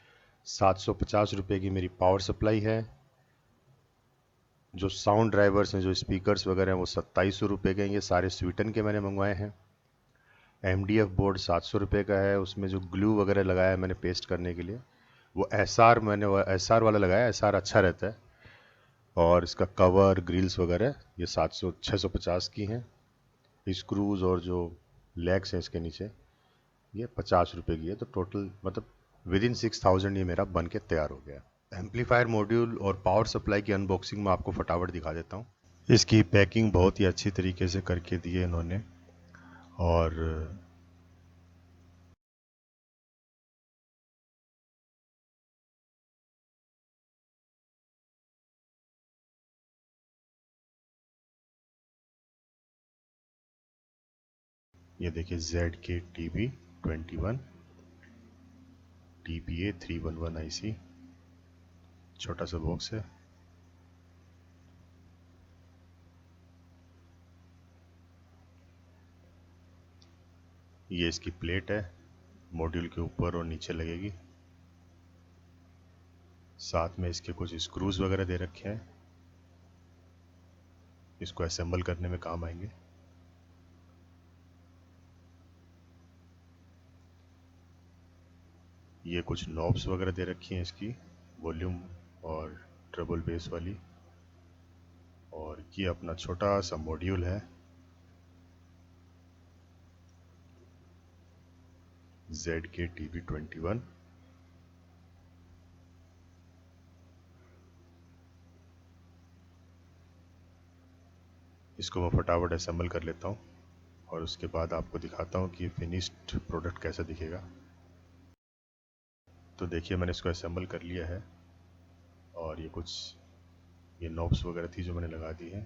750 रुपये की मेरी पावर सप्लाई है, जो साउंड ड्राइवर्स हैं, जो स्पीकर्स वगैरह हैं, वो 2700 रुपये के हैं, ये सारे स्वीडन के मैंने मंगवाए हैं। MDF बोर्ड 700 रुपये का है, उसमें जो ग्लू वगैरह लगाया है मैंने पेस्ट करने के लिए, वो मैंने SR वाला लगाया, SR अच्छा रहता है। और इसका कवर, ग्रिल्स वगैरह ये 650 की हैं। स्क्रूज और जो लेग्स हैं इसके नीचे, ये 50 रुपये की है। तो टोटल मतलब विदिन 6000 ये मेरा बन के तैयार हो गया। एम्पलीफायर मॉड्यूल और पावर सप्लाई की अनबॉक्सिंग में आपको फटाफट दिखा देता हूँ। इसकी पैकिंग बहुत ही अच्छी तरीके से करके दी है इन्होंने। और ये देखिए ZK-TB21 TPA311 IC, छोटा सा बॉक्स है। ये इसकी प्लेट है, मॉड्यूल के ऊपर और नीचे लगेगी। साथ में इसके कुछ स्क्रूज वगैरह दे रखे हैं, इसको असेंबल करने में काम आएंगे। ये कुछ नॉब्स वगैरह दे रखी हैं इसकी, वॉल्यूम और ट्रबल बेस वाली। और ये अपना छोटा सा मॉड्यूल है ZK-TB21। इसको मैं फटाफट असेंबल कर लेता हूँ और उसके बाद आपको दिखाता हूँ कि फिनिश्ड प्रोडक्ट कैसा दिखेगा। तो देखिए मैंने इसको असेंबल कर लिया है और ये नॉब्स वगैरह थी जो मैंने लगा दी है।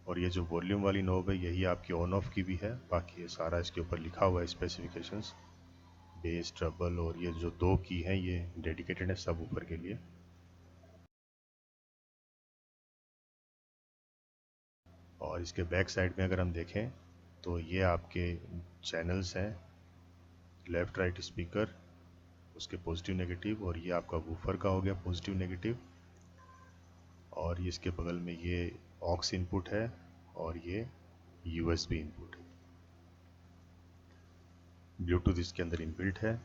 और ये जो वॉल्यूम वाली नॉब है यही आपकी ऑन ऑफ की भी है। बाकी ये सारा इसके ऊपर लिखा हुआ है स्पेसिफिकेशंस, बेस, ट्रबल, और ये जो 2 की हैं ये डेडिकेटेड है सब ऊपर के लिए। और इसके बैक साइड में अगर हम देखें तो ये आपके चैनल्स हैं, लेफ़्ट राइट स्पीकर, उसके पॉजिटिव नेगेटिव, और ये आपका वूफर का हो गया पॉजिटिव नेगेटिव। और ये इसके बगल में ये ऑक्स इनपुट है और ये यूएसबी इनपुट है। ब्लूटूथ इसके अंदर इनबिल्ट है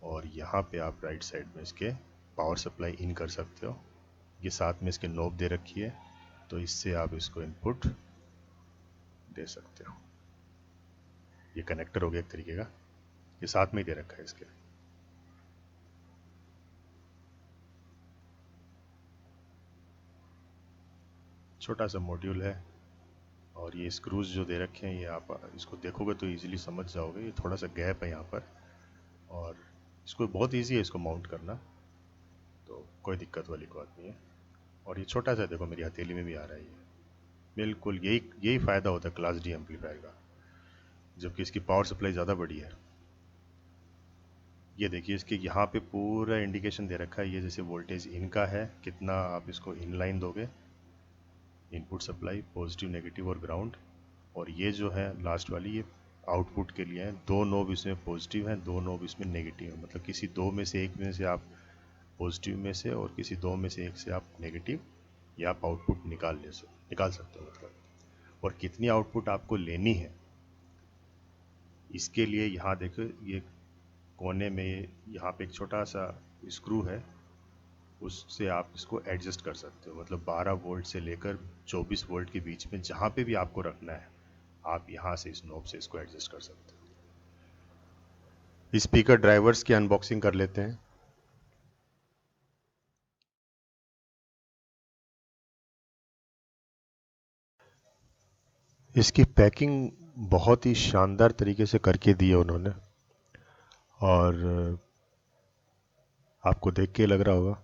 और यहाँ पे आप राइट साइड में इसके पावर सप्लाई इन कर सकते हो। ये साथ में इसके नॉब दे रखी है तो इससे आप इसको इनपुट दे सकते हो। ये कनेक्टर हो गया एक तरीके का, ये साथ में ही दे रखा है इसके। छोटा सा मॉड्यूल है और ये स्क्रूज जो दे रखे हैं ये आप इसको देखोगे तो इजीली समझ जाओगे। ये थोड़ा सा गैप है यहाँ पर और इसको बहुत इजी है इसको माउंट करना, तो कोई दिक्कत वाली बात नहीं है। और ये छोटा सा देखो मेरी हथेली में भी आ रहा है। ये बिल्कुल यही फ़ायदा होता है क्लास डी एम्पलीफायर का, जबकि इसकी पावर सप्लाई ज़्यादा बड़ी है। ये देखिए इसके यहाँ पे पूरा इंडिकेशन दे रखा है। ये जैसे वोल्टेज इनका है, कितना आप इसको इनलाइन दोगे, इनपुट सप्लाई पॉजिटिव नेगेटिव और ग्राउंड। और ये जो है लास्ट वाली ये आउटपुट के लिए है। 2 नोब इसमें पॉजिटिव हैं, 2 नोब इसमें नेगेटिव है। मतलब किसी 2 में से एक में से आप पॉजिटिव में से और किसी 2 में से एक से आप नेगेटिव या आप आउटपुट निकाल सकते हो मतलब। और कितनी आउटपुट आपको लेनी है इसके लिए यहाँ देखो ये कोने में यहाँ पे एक छोटा सा स्क्रू है, उससे आप इसको एडजस्ट कर सकते हो। मतलब 12 वोल्ट से लेकर 24 वोल्ट के बीच में जहाँ पे भी आपको रखना है आप यहाँ से इस नॉब से इसको एडजस्ट कर सकते हो। स्पीकर ड्राइवर्स की अनबॉक्सिंग कर लेते हैं। इसकी पैकिंग बहुत ही शानदार तरीके से करके दी है उन्होंने और आपको देख के लग रहा होगा।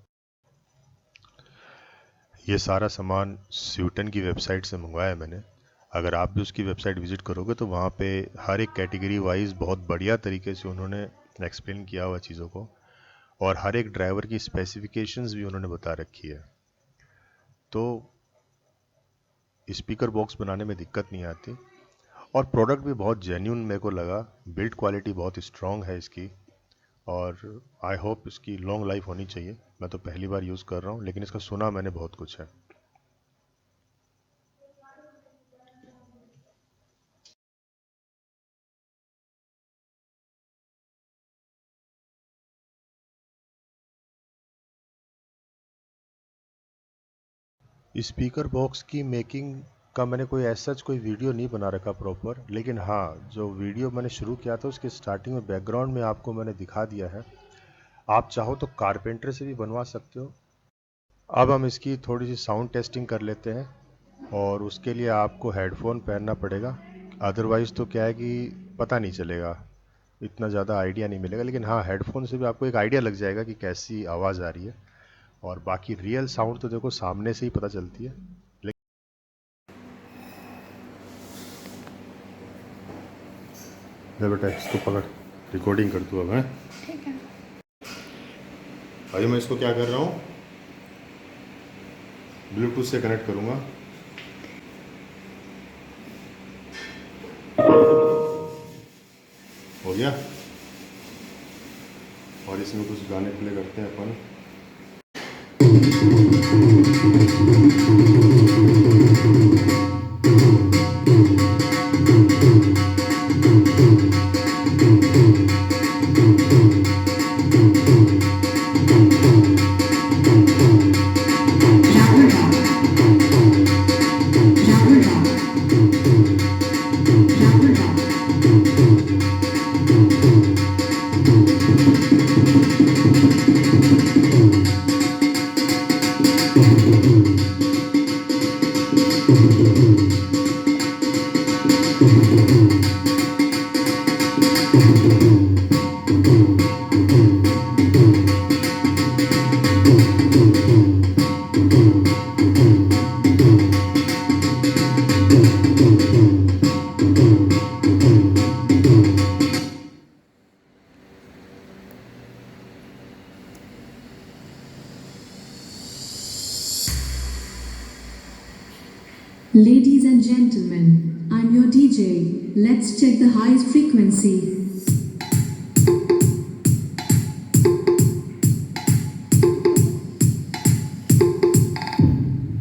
ये सारा सामान स्यूटन की वेबसाइट से मंगवाया है मैंने। अगर आप भी उसकी वेबसाइट विज़िट करोगे तो वहाँ पे हर एक कैटेगरी वाइज बहुत बढ़िया तरीके से उन्होंने एक्सप्लेन किया हुआ चीज़ों को, और हर एक ड्राइवर की स्पेसिफिकेशंस भी उन्होंने बता रखी है। तो स्पीकर बॉक्स बनाने में दिक्कत नहीं आती और प्रोडक्ट भी बहुत जेन्यून मेरे को लगा। बिल्ड क्वालिटी बहुत स्ट्रॉन्ग है इसकी और आई होप इसकी लॉन्ग लाइफ होनी चाहिए। मैं तो पहली बार यूज़ कर रहा हूँ लेकिन इसका सुना मैंने बहुत कुछ है। स्पीकर बॉक्स की मेकिंग का मैंने कोई ऐसा कोई वीडियो नहीं बना रखा प्रॉपर, लेकिन हाँ जो वीडियो मैंने शुरू किया था उसके स्टार्टिंग में बैकग्राउंड में आपको मैंने दिखा दिया है। आप चाहो तो कारपेंटर से भी बनवा सकते हो। अब हम इसकी थोड़ी सी साउंड टेस्टिंग कर लेते हैं और उसके लिए आपको हेडफोन पहनना पड़ेगा, अदरवाइज़ तो क्या है कि पता नहीं चलेगा, इतना ज़्यादा आइडिया नहीं मिलेगा। लेकिन हाँ हेडफोन से भी आपको एक आइडिया लग जाएगा कि कैसी आवाज़ आ रही है। और बाकी रियल साउंड तो देखो सामने से ही पता चलती है। ले बेटा इसको पकड़, रिकॉर्डिंग कर तू अब है। ठीक है। अभी मैं इसको क्या कर रहा हूँ, ब्लूटूथ से कनेक्ट करूँगा। हो गया। और इसमें कुछ गाने प्ले करते हैं अपन। DJ, let's check the highest frequency.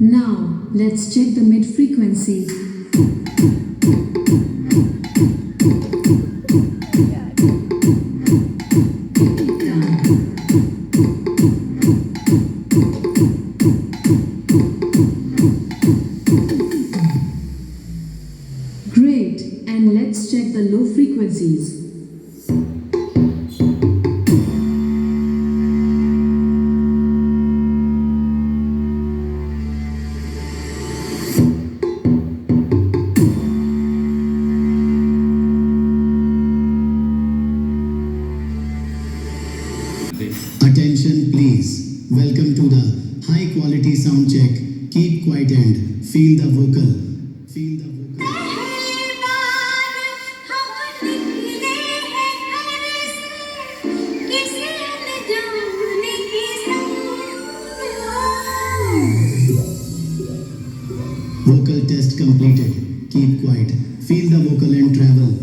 Now, let's check the mid frequency. Great, and let's check the low frequencies. Attention please. Welcome to the high quality sound check. Keep quiet and feel the vocal. Feel the vocal. Vocal test completed. Keep quiet. Feel the vocal and travel.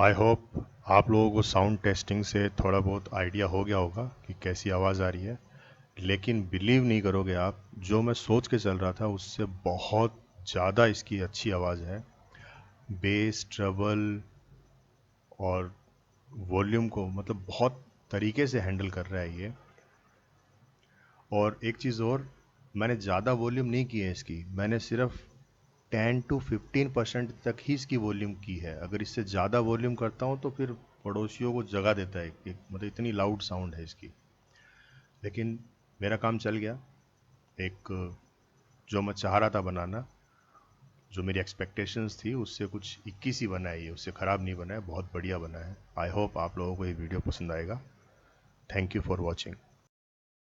I hope आप लोगों को sound testing से थोड़ा बहुत idea हो गया होगा कि कैसी आवाज़ आ रही है, लेकिन बिलीव नहीं करोगे आप, जो मैं सोच के चल रहा था उससे बहुत ज़्यादा इसकी अच्छी आवाज़ है। बेस, ट्रबल और वॉल्यूम को मतलब बहुत तरीके से हैंडल कर रहा है ये। और एक चीज़ और, मैंने ज़्यादा वॉल्यूम नहीं की है इसकी, मैंने सिर्फ 10 to 15% तक ही इसकी वॉल्यूम की है। अगर इससे ज़्यादा वॉल्यूम करता हूँ तो फिर पड़ोसियों को जगा देता है कि मतलब इतनी लाउड साउंड है इसकी। लेकिन मेरा काम चल गया। एक जो मैं चाह रहा था बनाना, जो मेरी एक्सपेक्टेशंस थी उससे कुछ 21 ही बना है ये, उससे ख़राब नहीं बना है, बहुत बढ़िया बना है। आई होप आप लोगों को ये वीडियो पसंद आएगा। Thank you for watching.